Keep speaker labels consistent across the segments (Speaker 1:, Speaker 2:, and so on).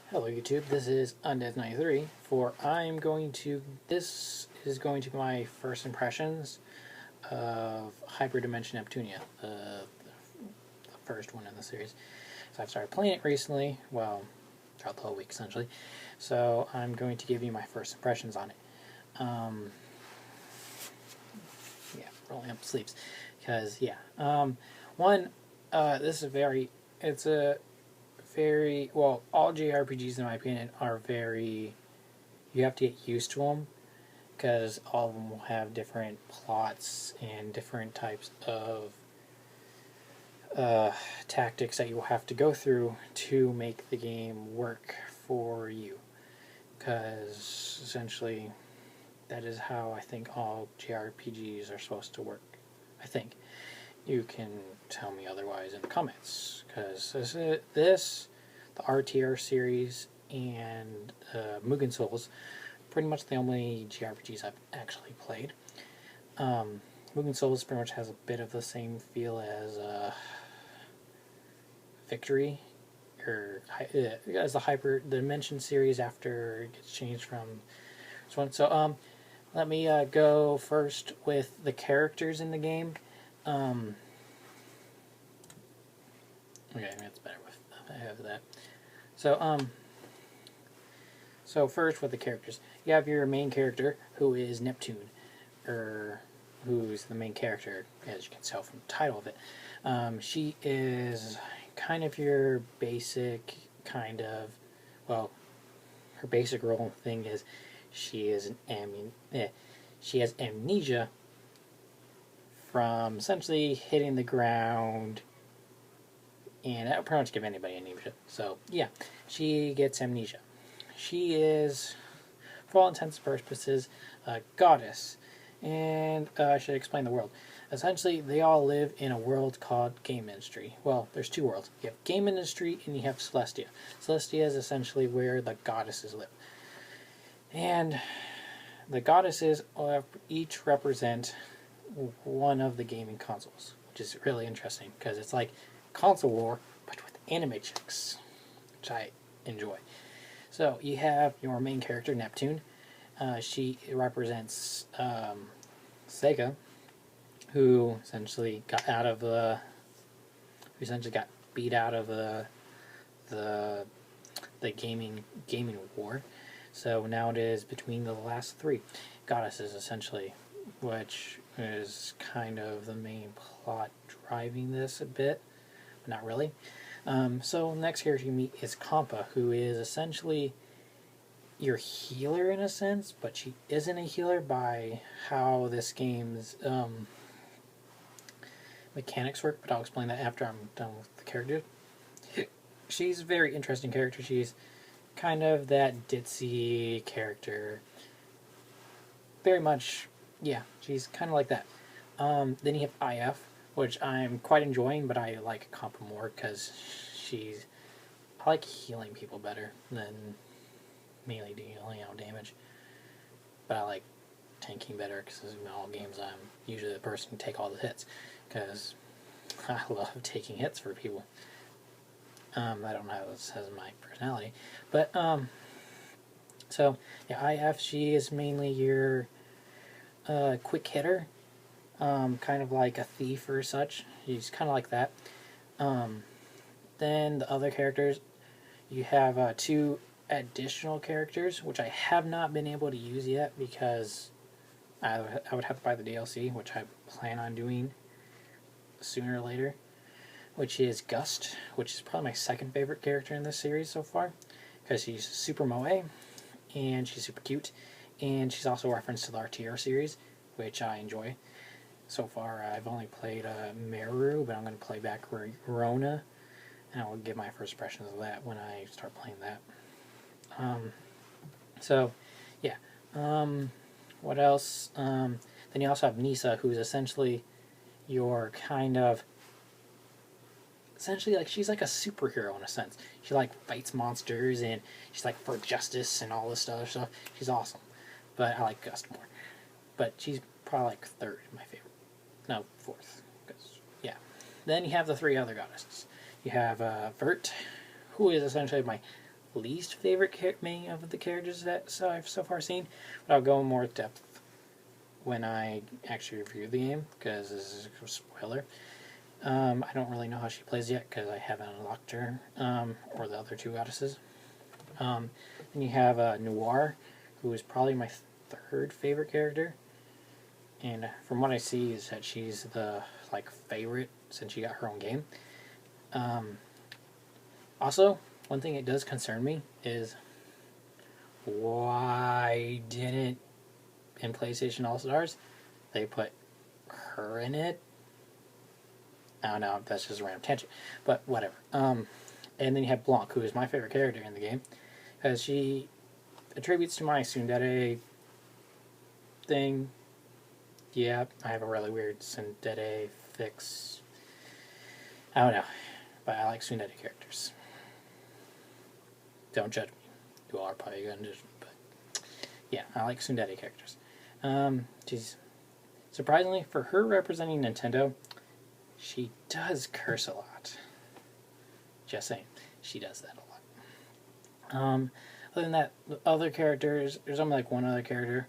Speaker 1: Hello YouTube, this is Undead93 for this is going to be my first impressions of Hyperdimension Neptunia, the first one in the series. So I've started playing it recently, well, throughout the whole week essentially, so I'm going to give you my first impressions on it. Yeah, rolling up sleeves, because this is it's a very, well, all JRPGs in my opinion are very, you have to get used to them because all of them will have different plots and different types of tactics that you will have to go through to make the game work for you, because essentially that is how I think all JRPGs are supposed to work. I think. You can tell me otherwise in the comments, because the RTR series and Mugen Souls, pretty much the only JRPGs I've actually played. Mugen Souls pretty much has a bit of the same feel as Victory, or as the Hyperdimension series after it gets changed from this one. So let me go first with the characters in the game. Okay, that's better with I have that. So first with the characters, you have your main character who is Neptune, or who's the main character, as you can tell from the title of it. She is kind of your basic well, her basic role thing is she has amnesia from essentially hitting the ground, and that would pretty much give anybody amnesia. So yeah, she gets amnesia. She is, for all intents and purposes, a goddess, and I should explain the world. Essentially, they all live in a world called Game Industry. Well, there's two worlds. You have Game Industry and you have Celestia. Celestia is essentially where the goddesses live. And the goddesses each represent one of the gaming consoles, which is really interesting because it's like console war, but with anime chicks, which I enjoy. So you have your main character, Neptune. She represents Sega, who essentially got beat out of the gaming war. So now it is between the last three goddesses, essentially, which is kind of the main plot driving this a bit, but not really. So the next character you meet is Kampa, who is essentially your healer in a sense, but she isn't a healer by how this game's mechanics work, but I'll explain that after I'm done with the character. She's a very interesting character. She's kind of that ditzy character. Very much, yeah, she's kind of like that. Then you have IF, which I'm quite enjoying, but I like Kampa more because I like healing people better than melee dealing out damage. But I like tanking better because in all games I'm usually the person who take all the hits, because I love taking hits for people. I don't know how this has my personality, but so yeah, IF, she is mainly your quick hitter, kind of like a thief or such. She's kind of like that. Then the other characters, you have two additional characters, which I have not been able to use yet because I would have to buy the DLC, which I plan on doing sooner or later, which is Gust, which is probably my second favorite character in this series so far, because she's super moe, and she's super cute, and she's also a reference to the RTR series, which I enjoy. So far, I've only played Meru, but I'm going to play back Rona, and I'll give my first impressions of that when I start playing that. So, yeah. What else? Then you also have Nisa, who's essentially your kind of... Essentially, like, she's like a superhero in a sense. She, like, fights monsters, and she's, like, for justice and all this other stuff. She's awesome. But I like Gust more. But she's probably, like, third my favorite. No, fourth. Cause, yeah. Then you have the three other goddesses. You have Vert, who is essentially my least favorite many of the characters that I've so far seen, but I'll go in more depth when I actually review the game, because this is a spoiler. I don't really know how she plays yet, because I haven't unlocked her, or the other two goddesses. Then you have Noir, who is probably my third favorite character, and from what I see is that she's the favorite since she got her own game. Also, one thing that does concern me is why didn't in PlayStation All-Stars they put her in it? I don't know, that's just a random tangent, but whatever. And then you have Blanc, who is my favorite character in the game, because she attributes to my tsundere thing. Yeah, I have a really weird tsundere fix. I don't know, but I like tsundere characters. Don't judge me. You all are probably going to judge me, but yeah, I like tsundere characters. She's surprisingly, for her representing Nintendo, she does curse a lot. Just saying, she does that a lot. Other than that, other characters, there's only one other character,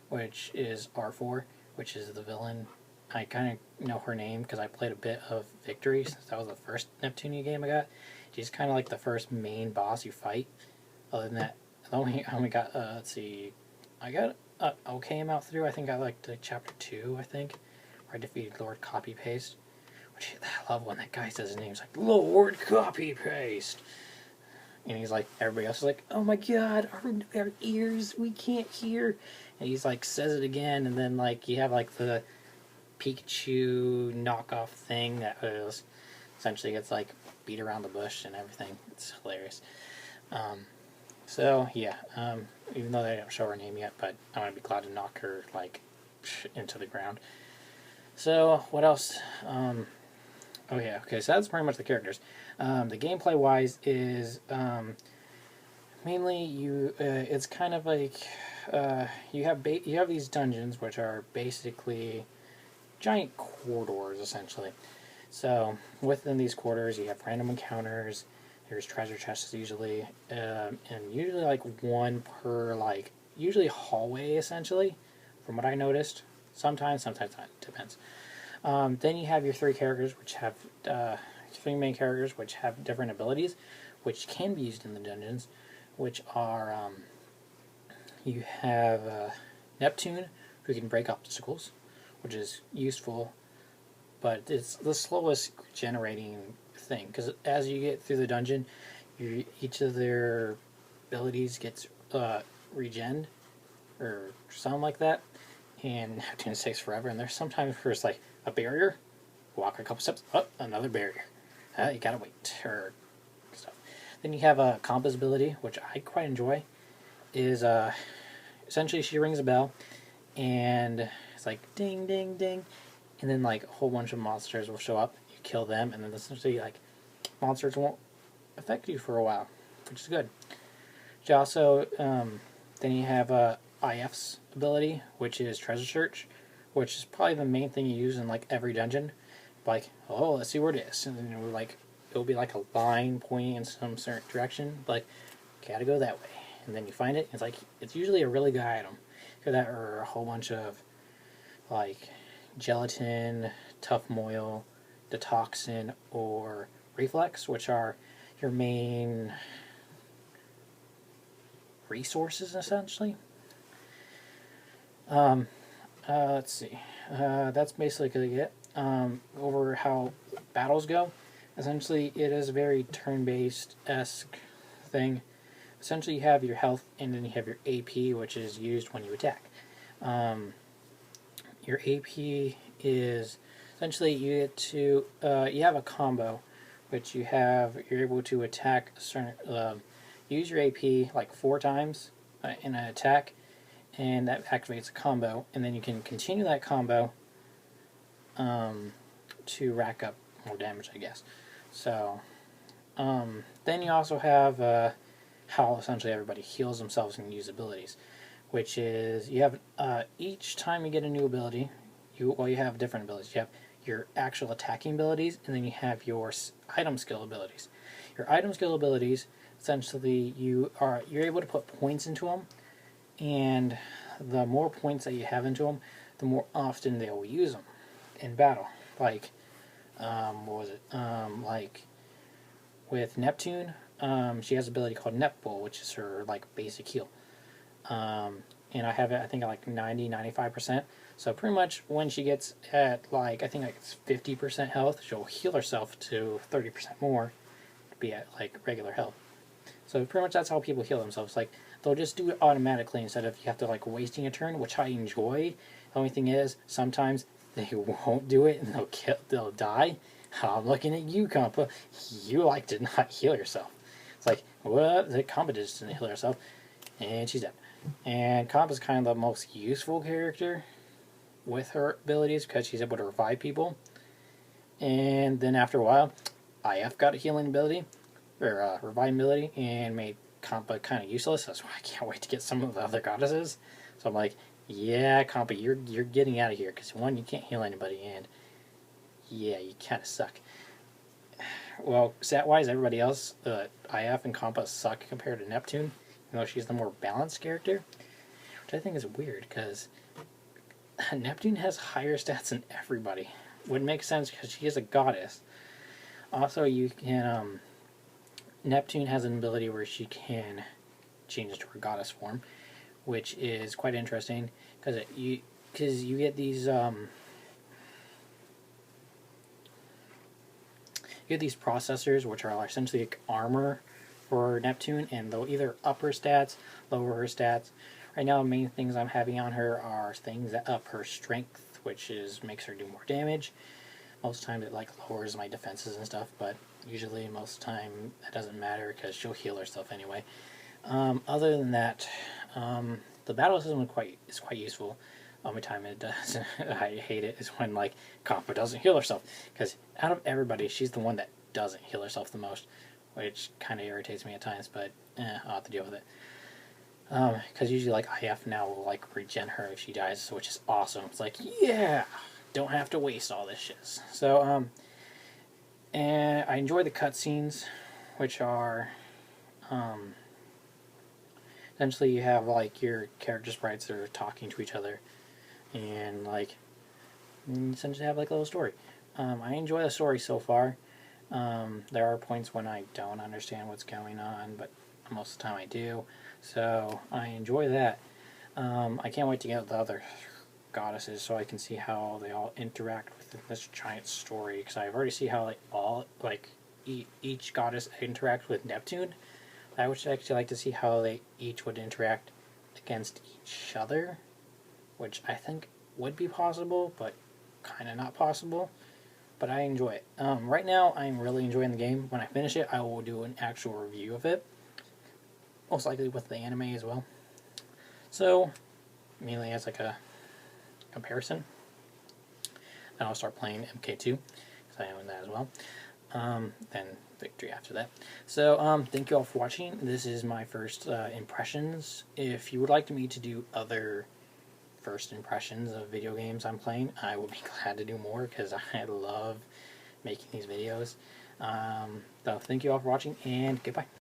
Speaker 1: which is R4, which is the villain. I kind of know her name because I played a bit of Victory, since that was the first Neptunia game I got. She's kind of like the first main boss you fight. Other than that, I only got, let's see, I got an okay amount through. I think I liked chapter 2, I think, where I defeated Lord Copy Paste. Which, I love when that guy says his name. He's like, Lord Copy Paste. And he's like, everybody else is like, oh my god, our ears, we can't hear. And he's like, says it again, and then you have the Pikachu knockoff thing that was essentially gets beat around the bush and everything. It's hilarious. So yeah, even though they don't show her name yet, but I'm gonna be glad to knock her into the ground. So what else? Oh yeah, okay. So that's pretty much the characters. The gameplay wise is mainly it's kind of you have these dungeons which are basically giant corridors essentially. So within these corridors you have random encounters. There's treasure chests usually, and usually one per usually hallway essentially, from what I noticed. Sometimes not, depends. Then you have your three characters, which have three main characters, which have different abilities, which can be used in the dungeons, which are you have Neptune, who can break obstacles, which is useful, but it's the slowest generating thing, because as you get through the dungeon, each of their abilities gets regened, or something like that, and Neptune takes forever, and there's sometimes where it's a barrier, walk a couple steps, up, another barrier. You gotta wait, or stuff. Then you have a Compass ability, which I quite enjoy, is essentially she rings a bell, and it's ding, ding, ding, and then a whole bunch of monsters will show up, you kill them, and then essentially monsters won't affect you for a while, which is good. You also, then you have IF's ability, which is Treasure Search, which is probably the main thing you use in every dungeon. Oh, let's see where it is, and then it'll be a line pointing in some certain direction, gotta go that way, and then you find it. It's usually a really good item. Either that or a whole bunch of gelatin, tough moil, detoxin, or reflex, which are your main resources essentially. Let's see. That's basically it. Over how battles go. Essentially, it is a very turn-based-esque thing. Essentially, you have your health, and then you have your AP, which is used when you attack. Your AP is essentially you get to you have a combo, which you're able to attack a certain use your AP 4 times in an attack, and that activates a combo, and then you can continue that combo to rack up more damage, I guess. So then you also have how essentially everybody heals themselves and use abilities, which is you have each time you get a new ability, you have different abilities. You have your actual attacking abilities, and then you have your item skill abilities. Your item skill abilities essentially you're able to put points into them, and the more points that you have into them, the more often they will use them in battle. Like, what was it? Like with Neptune, she has an ability called Netball, which is her like basic heal. And I have it, I think, at like 90-95%. So pretty much when she gets at like, I think like it's 50% health, she'll heal herself to 30% more to be at like regular health. So pretty much that's how people heal themselves. Like, they'll just do it automatically instead of you have to like wasting a turn, which I enjoy. The only thing is, sometimes they won't do it and they'll die. I'm looking at you, Compa. You like to not heal yourself. It's like, what? The Compa just didn't heal herself, and she's dead. And Compa's kind of the most useful character with her abilities because she's able to revive people. And then after a while, IF got a healing ability, or reviving ability, and made Compa kind of useless. That's why I can't wait to get some of the other goddesses. So I'm like, yeah, Compa, you're getting out of here because one, you can't heal anybody, and yeah, you kind of suck. Well, stat-wise, everybody else, IF and Compa suck compared to Neptune, even though she's the more balanced character, which I think is weird because Neptune has higher stats than everybody. Would make sense because she is a goddess. Also, you can Neptune has an ability where she can change into her goddess form, which is quite interesting because you get these processors, which are essentially like armor for Neptune, and they'll either up her stats, lower her stats. Right now, the main things I'm having on her are things that up her strength, which makes her do more damage. Most times it like lowers my defenses and stuff, but usually most of the time that doesn't matter because she'll heal herself anyway. Other than that, the battle system is quite useful. The only time it does, I hate it, is when like Compa doesn't heal herself, because out of everybody, she's the one that doesn't heal herself the most, which kind of irritates me at times. But I'll have to deal with it. Because usually like IF now will like regen her if she dies, which is awesome. It's like, yeah, don't have to waste all this shit. So and I enjoy the cutscenes, which are essentially you have like your character sprites that are talking to each other, and like essentially have like a little story. I enjoy the story so far. There are points when I don't understand what's going on, but most of the time I do. So I enjoy that. I can't wait to get the other goddesses so I can see how they all interact within this giant story, because I've already see how each goddess interacts with Neptune. I would actually like to see how they each would interact against each other, which I think would be possible, but kind of not possible. But I enjoy it. Right now, I'm really enjoying the game. When I finish it, I will do an actual review of it, most likely with the anime as well. So, mainly as like a comparison. Then I'll start playing MK2, because I own that as well. Then Victory after that. So, thank you all for watching. This is my first impressions. If you would like me to do other first impressions of video games I'm playing, I will be glad to do more, because I love making these videos. So, thank you all for watching, and goodbye.